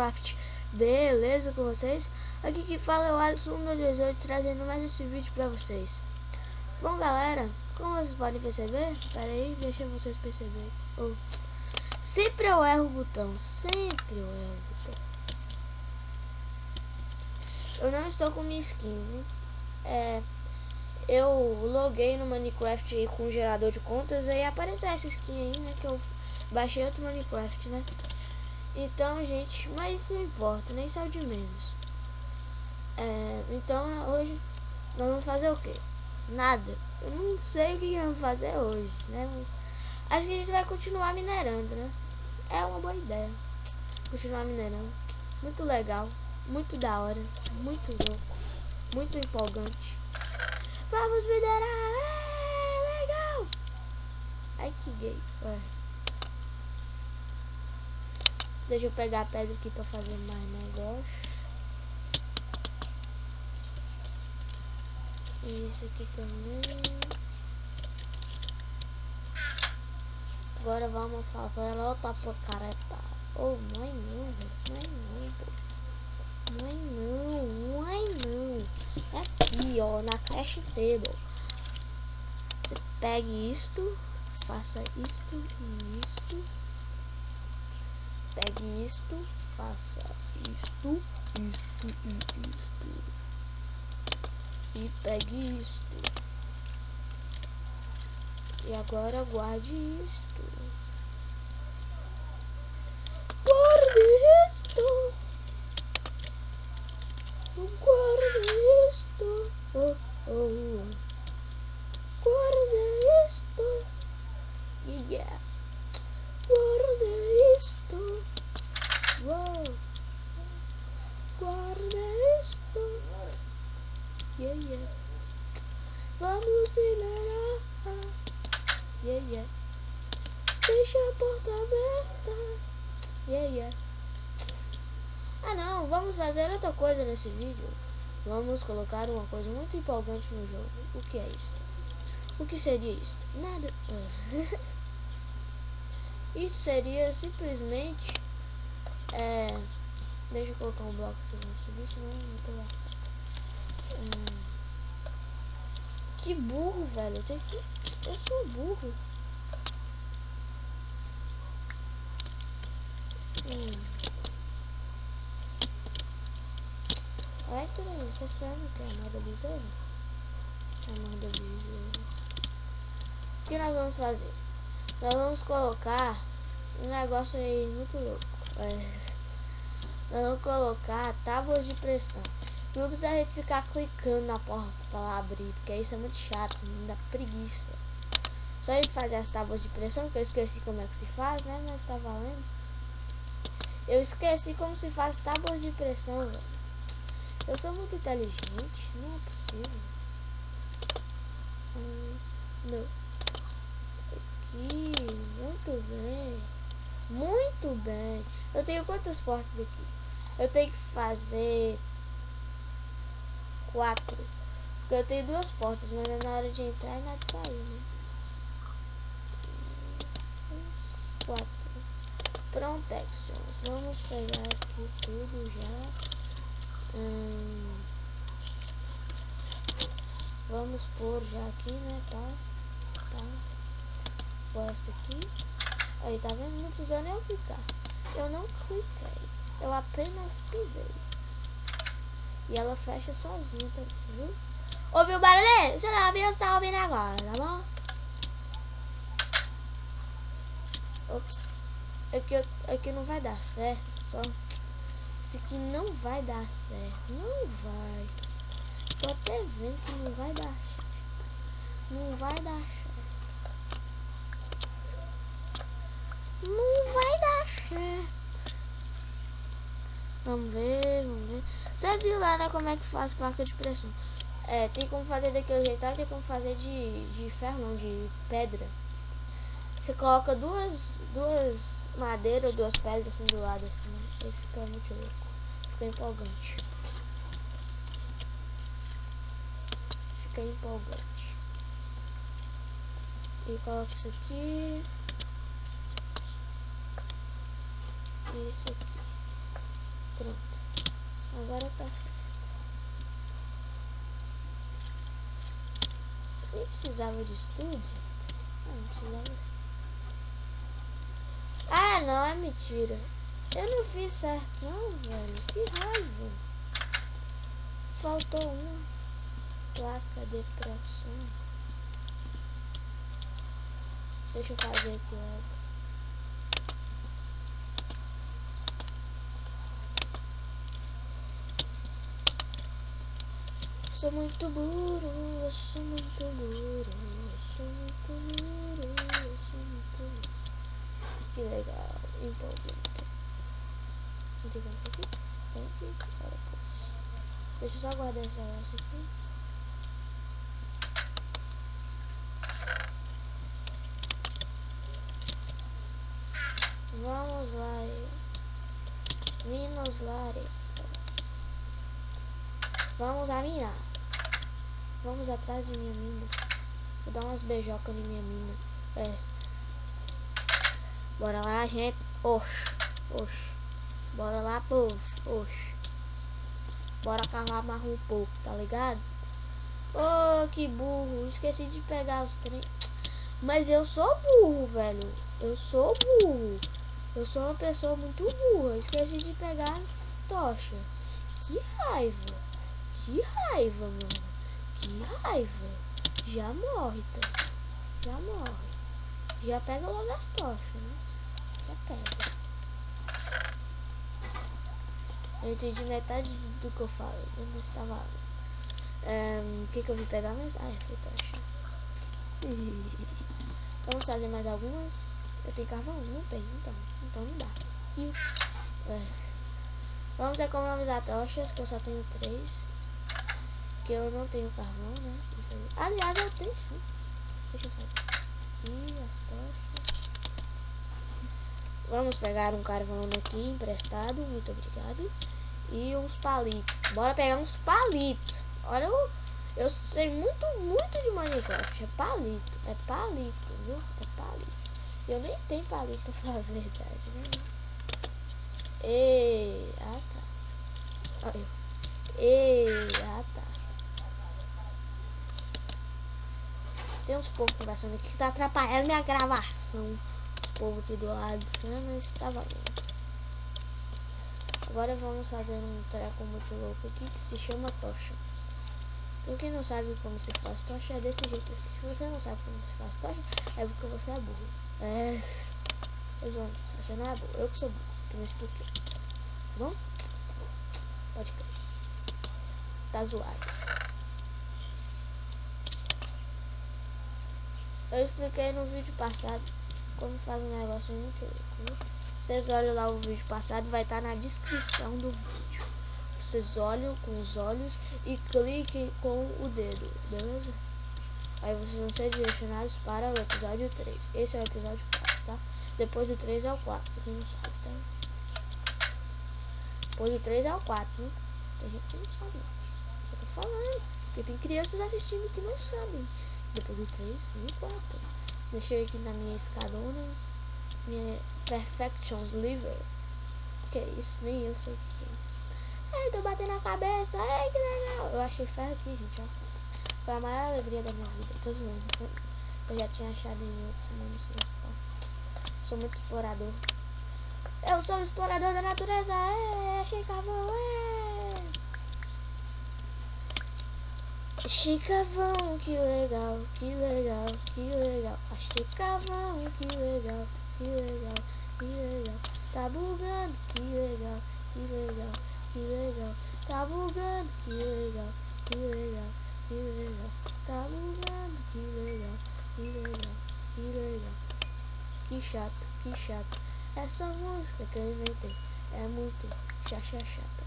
Minecraft. Beleza com vocês? Aqui que fala é o Alisson1218, trazendo mais esse vídeo pra vocês. Bom galera, como vocês podem perceber, pera aí, deixa vocês perceberem. Sempre eu erro o botão, sempre eu erro o botão. Eu não estou com minha skin, viu? Eu loguei no Minecraft aí com o gerador de contas e apareceu essa skin aí, né? Que eu baixei outro Minecraft, né? Então, gente, mas isso não importa, nem sabe de menos. Então, hoje nós vamos fazer o quê? Nada. Eu não sei o que vamos fazer hoje, né? Mas acho que a gente vai continuar minerando, né? É uma boa ideia. Continuar minerando. Muito legal, muito da hora, muito louco, muito empolgante. Vamos minerar! Legal! Ai, que gay. Deixa eu pegar a pedra aqui pra fazer mais negócio. E isso aqui também. Agora vamos fazer outra picareta. Mãe não, velho. Mãe não. É aqui, ó, na cash table. Você pegue isto, faça isto e isto. Pegue isto, faça isto e isto. E pegue isto. E agora guarde isto. Guarde isto. Guarde isto. Guarde isto. Yeah. Guarde isto. Uou. Guarda isto. Yeah. Vamos minerar. Yeah. Deixa a porta aberta. Yeah. Ah não, vamos fazer outra coisa nesse vídeo. Vamos colocar uma coisa muito empolgante no jogo. O que é isso? O que seria isso? Nada. Isso seria simplesmente deixa eu colocar um bloco aqui pra não subir, senão eu tô lascado. Que burro, velho. Eu sou burro. Ai, que é isso? Tá esperando o que? A moda bezerra? O que nós vamos fazer? Nós vamos colocar um negócio aí muito louco. Nós vamos colocar tábuas de pressão. Não precisa a gente ficar clicando na porta pra lá abrir, porque isso é muito chato, me dá preguiça. Só a gente fazer as tábuas de pressão, que eu esqueci como é que se faz, né? Mas tá valendo. Eu esqueci como se faz tábuas de pressão, velho. Eu sou muito inteligente, não é possível. Não. Aqui, muito bem. Eu tenho quantas portas aqui? Eu tenho que fazer 4. Porque eu tenho 2 portas, mas é na hora de entrar e na de sair, né? 4. Protections. Vamos pegar aqui tudo já. Vamos pôr já aqui, né? Tá. Pôr esta aqui. Aí, tá vendo? Não precisou nem eu clicar. Eu não cliquei. Eu apenas pisei. E ela fecha sozinha, tá, viu? Ouviu o barulho? Você não ouviu, você tá ouvindo agora, tá bom? Ops. Aqui não vai dar certo. Só. Isso aqui não vai dar certo. Não vai. Tô até vendo que não vai dar certo. Não vai dar certo. Não vai dar certo. Vamos ver. Vocês viram lá, né, como é que faz placa de pressão? Tem como fazer daquele jeito, tem como fazer de ferro, não, de pedra. Você coloca duas madeiras ou 2 pedras assim do lado, assim, né? Aí fica muito louco. Fica empolgante. E coloca isso aqui. E isso aqui. Pronto. Agora tá certo. Nem precisava disso tudo, gente. Não precisava disso. Ah, não, é mentira. Eu não fiz certo não, velho. Que raiva. Faltou uma placa de pressão. Deixa eu fazer aqui logo. Sou muito burro, eu sou muito burro, eu sou muito burro, eu sou muito burro. Que legal, empolgante. Diga aqui, aqui, olha coisa. Deixa eu só guardar essa laça aqui. Vamos lá, Minos Lares. Vamos a minar. Vamos atrás de minha mina. Vou dar umas beijocas na minha mina. É. Bora lá, gente. Oxi. Oxi. Bora lá, povo. Oxi. Bora cavar mais um pouco, tá ligado? Oh, que burro. Esqueci de pegar os trem. Mas eu sou burro, velho. Eu sou burro. Eu sou uma pessoa muito burra. Esqueci de pegar as tochas. Que raiva. Que raiva, mano. Que raiva. Já morre, tá? Já morre. Já pega logo as tochas, né? Já pega. Eu entendi metade do que eu falei, né? Mas tá valendo. O que eu vim pegar mais? Ah, foi tocha. Vamos fazer mais algumas? Eu tenho carvão? Não tenho, então não dá. Vamos economizar tochas, que eu só tenho 3. Porque eu não tenho carvão, né? Aliás, eu tenho sim. Deixa eu fazer aqui as tochas. Vamos pegar um carvão aqui emprestado, muito obrigado. E uns palitos. Bora pegar uns palitos. Olha, eu sei muito de Minecraft. É palito, viu? É palito. Eu nem tenho palito pra falar a verdade, né? Ah, tá. Olha eu. Ah, tá. Tem uns povos conversando aqui que tá atrapalhando minha gravação. Os povos aqui do lado, né? Mas tá valendo. Agora vamos fazer um treco muito louco aqui que se chama tocha. Então quem não sabe como se faz tocha é desse jeito aqui. Se você não sabe como se faz tocha, é porque você é burro. Se você não é burro, eu que sou burro, que não expliquei. Tá bom? Pode crer. Tá zoado. Eu expliquei no vídeo passado como faz um negócio muito louco, né? Vocês olham lá o vídeo passado, vai estar na descrição do vídeo. Vocês olham com os olhos e cliquem com o dedo, beleza? Aí vocês vão ser direcionados para o episódio 3. Esse é o episódio 4, tá? Depois do 3 é o 4, pra quem não sabe, tá? Depois do 3 é o 4, né? Tem gente que não sabe, não. Eu tô falando, porque tem crianças assistindo que não sabem. Depois do 3 e o 4. Deixa eu ir aqui na minha escadona. Minha Perfections Liver. Que é isso? Nem eu sei o que é isso. Ai, tô batendo a cabeça. Ai, que legal. Eu achei ferro aqui, gente, ó. Foi a maior alegria da minha vida. Tô zoando. Eu já tinha achado em outros mundos. Sou muito explorador. Eu sou o explorador da natureza. Achei carvão. Achei carvão, que legal, que legal, que legal. Achei carvão, que legal, que legal, que legal. Tá bugando, que legal, que legal, que legal. Tá bugando, que legal, que legal, que legal. Tá bugando, que legal, que legal, que legal. Que chato, que chato. Essa música que eu inventei é muito chata.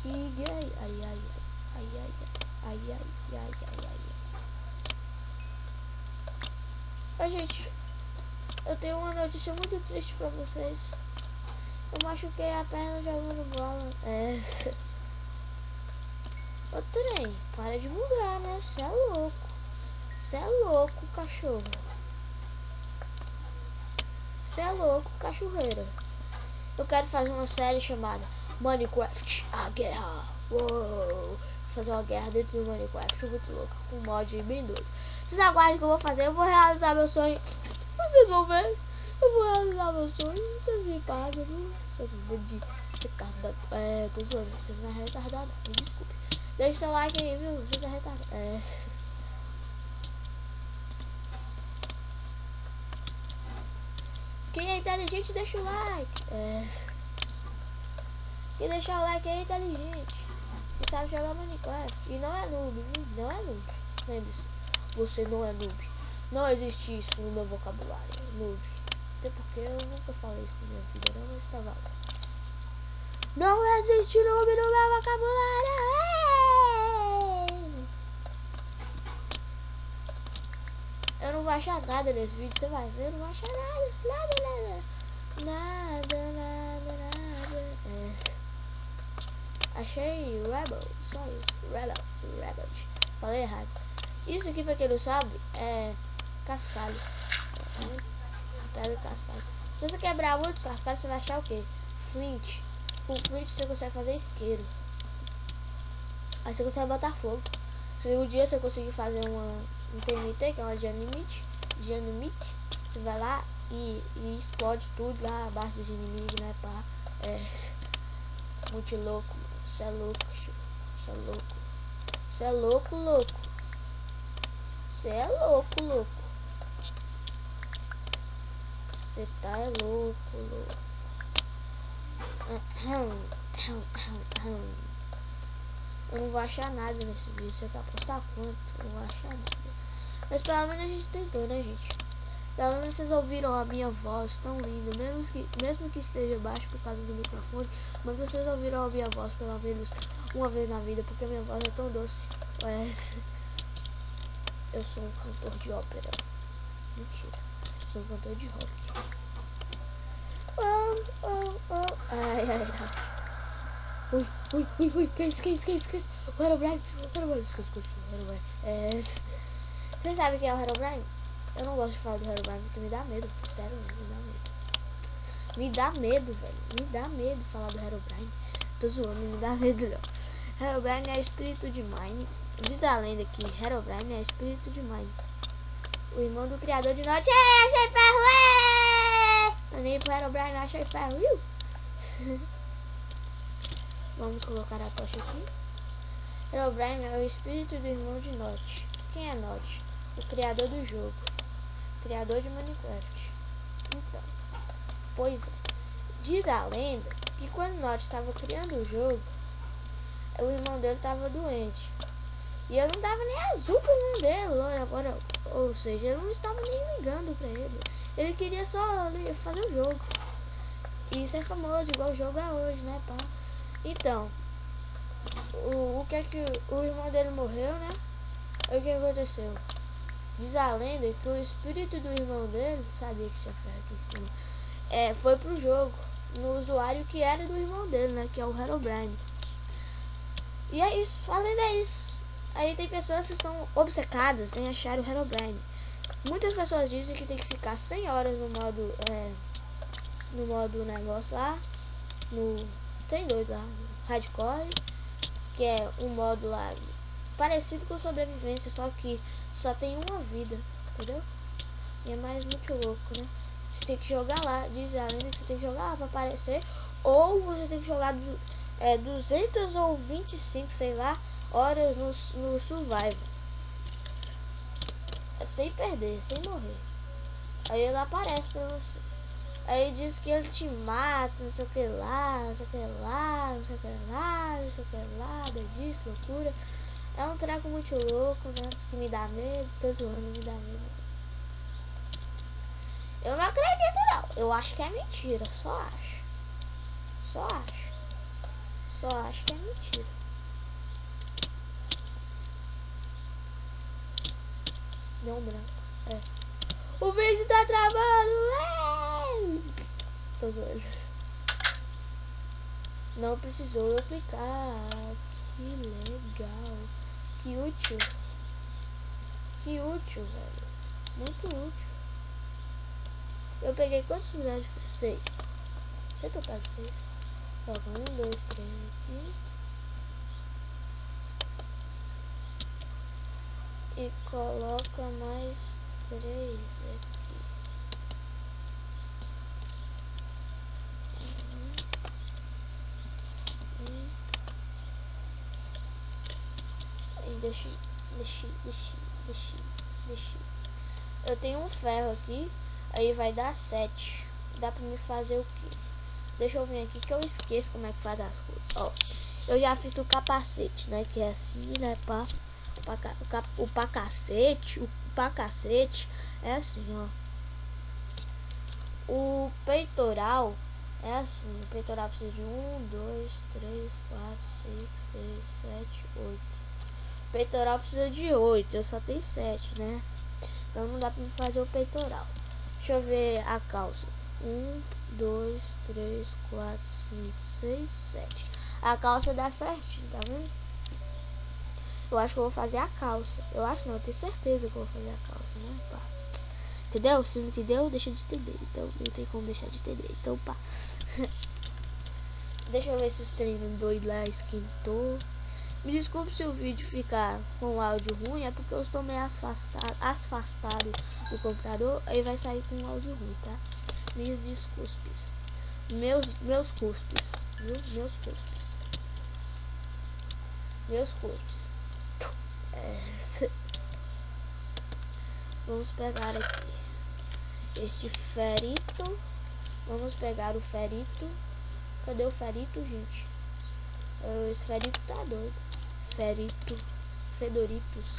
Que gay, ai, ai, ai. Ai, ai, ai, ai, ai, ai, ai. Ai, gente, eu tenho uma notícia muito triste pra vocês. Eu machuquei a perna jogando bola. Ô trem, para de bugar, né? Cê é louco. Cê é louco, cachorro. Cê é louco, cachorreira. Eu quero fazer uma série chamada Minecraft, a guerra. Uou. Fazer uma guerra dentro do Minecraft, muito louco, com um mod bem doido. Vocês aguardem que eu vou fazer, eu vou realizar meu sonho. Vocês vão ver, eu vou realizar meu sonho. Vocês me pagam, viu? Vocês vão ver de retardado. Tô zoando, vocês não é retardado, me desculpe. Deixa seu like aí, viu? Vocês é retardado. Quem é inteligente, deixa o like. Quem deixar o like é inteligente. E sabe jogar Minecraft. E não é noob, viu? Não é noob. Lembre-se, você não é noob. Não existe isso no meu vocabulário. Noob. Até porque eu nunca falei isso na minha vida, não, mas tá valendo. Não existe noob no meu vocabulário. Eu não vou achar nada nesse vídeo, você vai ver, eu não vou achar nada. Nada. Achei Rebel, só isso. Rebel. Falei errado. Isso aqui, pra quem não sabe, é cascalho. Tá vendo? Você pega cascalho. Se você quebrar muito cascalho, você vai achar o quê? Flint. Com flint você consegue fazer isqueiro. Aí você consegue botar fogo. Se um dia você conseguir fazer uma TNT, que é uma dinamite, você vai lá e explode tudo lá abaixo dos inimigos, né, pá. Muito louco, mano. Você é louco, você é louco. Você é louco. Você é louco. Você tá louco. Eu não vou achar nada nesse vídeo. Você tá apostar quanto? Eu não vou achar nada. Mas pelo menos a gente tentou, né, gente? Pelo menos vocês ouviram a minha voz tão linda, mesmo que esteja baixo por causa do microfone, mas vocês ouviram a minha voz pelo menos uma vez na vida, porque a minha voz é tão doce. Eu sou um cantor de ópera. Mentira, eu sou um cantor de rock. Ai. Ui, que isso? O Herobrine. Vocês sabem quem é o Herobrine? Eu não gosto de falar do Herobrine porque me dá medo. Sério, me dá medo. Me dá medo, velho. Me dá medo falar do Herobrine. Tô zoando, me dá medo não. Herobrine é espírito de Mine. Diz a lenda que Herobrine é espírito de Mine. O irmão do criador de Norte. Achei ferro! Eu nem pro Herobrine, achei ferro, viu? Vamos colocar a tocha aqui. Herobrine é o espírito do irmão de Norte. Quem é Norte? O criador do jogo. Criador de Minecraft. Então, pois é. Diz a lenda que quando Norte estava criando o jogo, o irmão dele estava doente. E ele não dava nem azul pro irmão dele. Ou seja, ele não estava nem ligando pra ele. Ele queria só fazer o jogo. E ser famoso, igual o jogo é hoje, né, pá? Então, o que é que o irmão dele morreu, né? Aí o que aconteceu? Diz a lenda que o espírito do irmão dele, sabia que tinha ferro aqui em cima, foi pro jogo, no usuário que era do irmão dele, né? Que é o Herobrine. E é isso, a lenda é isso. Aí tem pessoas que estão obcecadas em achar o Herobrine. Muitas pessoas dizem que tem que ficar 100 horas no modo negócio lá, tem dois lá, hardcore, que é um modo lá parecido com sobrevivência, só que só tem uma vida, entendeu? E é mais muito louco, né? Você tem que jogar lá, diz a lenda que você tem que jogar lá pra aparecer, ou você tem que jogar 200 ou 25, sei lá, horas no survival. Sem perder, sem morrer. Aí ele aparece pra você. Aí diz que ele te mata, não sei o que lá, disso, loucura. É um treco muito louco, né? Que me dá medo, tô zoando, me dá medo. Eu não acredito não, eu acho que é mentira, só acho que é mentira. Deu um branco, O vídeo tá travando, Tô zoando. Não precisou eu clicar. Que legal. Que útil. Velho. Muito útil. Eu peguei quantos milhões? 6. Sempre eu pego 6. Coloca 1, 2, 3 aqui. E coloca mais 3 aqui. E deixa. Eu tenho um ferro aqui. Aí vai dar 7. Dá pra me fazer o quê? Deixa eu vir aqui que eu esqueço como é que faz as coisas. Ó, eu já fiz o capacete, né? Que é assim, né? O pacacete é assim, ó. O peitoral é assim. O peitoral precisa de 1, 2, 3, 4, 5, 6, 7, 8. O peitoral precisa de 8. Eu só tenho 7, né? Então não dá pra me fazer o peitoral. Deixa eu ver a calça. 1, 2, 3, 4, 5, 6, 7. A calça dá certinho, tá vendo? Eu acho que eu vou fazer a calça. Eu acho não, eu tenho certeza que eu vou fazer a calça, né? Pá. Entendeu? Se não entendeu, deixa de entender. Então não tem como deixar de entender. Então pá. Deixa eu ver se os treinos doidos lá esquentou. Me desculpe se o vídeo ficar com áudio ruim, é porque eu estou meio afastado do computador, aí vai sair com áudio ruim, tá? Me desculpes. Meus cuspes, viu? Meus cuspes. Vamos pegar aqui este ferito. Vamos pegar o ferito. Cadê o ferito, gente? Esse ferito tá doido. Fedoritos.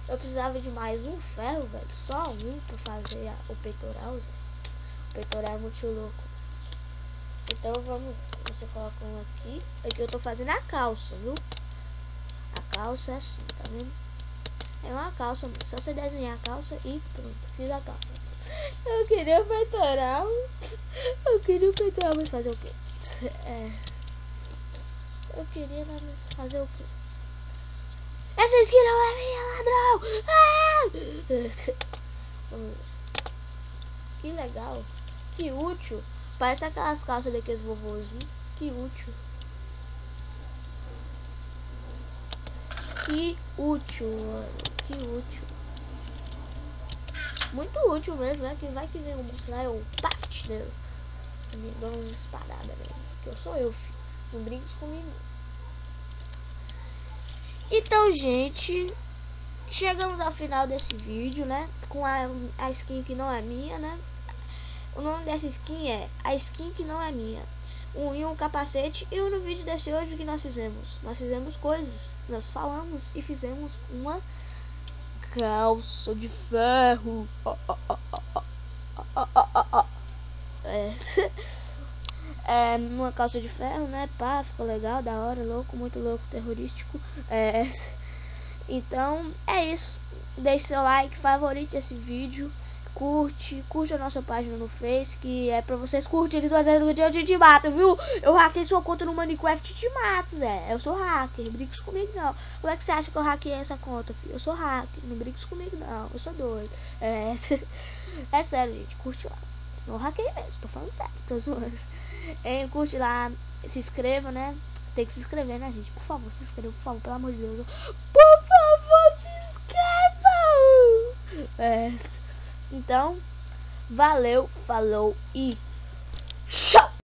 Eu precisava de mais um ferro, velho. Só um pra fazer o peitoral, Zé. O peitoral é muito louco. Então vamos. Você coloca um aqui. Aqui eu tô fazendo a calça, viu? A calça é assim, tá vendo? É uma calça mesmo. Só você desenhar a calça e pronto. Fiz a calça. Eu queria o peitoral. Mas fazer o quê? Eu queria fazer o quê? Essa skin não é minha, ladrão! Vamos ver. Que legal. Que útil. Parece aquelas calças daqueles vovozinhos. Que útil. Que útil, mano. Que útil. Muito útil mesmo, né? Que vai que vem um monstro lá, eu paft nele. Me dou umas espadadas, velho. Porque eu sou eu, filho. Não brinques comigo. Então, gente, chegamos ao final desse vídeo, né? Com a skin que não é minha, né? O nome dessa skin é a skin que não é minha. E um capacete. E no vídeo desse hoje, o que nós fizemos? Nós fizemos coisas. Nós falamos e fizemos uma calça de ferro. Uma calça de ferro, né? Pá, ficou legal, da hora, louco, muito louco, terrorístico. Então, é isso. Deixe seu like, favorite esse vídeo. Curte a nossa página no Face, que é pra vocês curtirem suas redes que eu te mato, viu? Eu hackei sua conta no Minecraft e te mato, Zé. Eu sou hacker, não brinques comigo não. Como é que você acha que eu hackei essa conta, filho? Eu sou hacker, não brinques comigo não. Eu sou doido. É sério, gente, curte lá. Não hackei mesmo, tô falando sério, tô zoando. Curte lá, se inscreva, né? Tem que se inscrever, né, gente? Por favor, se inscreva, por favor, pelo amor de Deus. Por favor, se inscreva! Então, valeu, falou e tchau!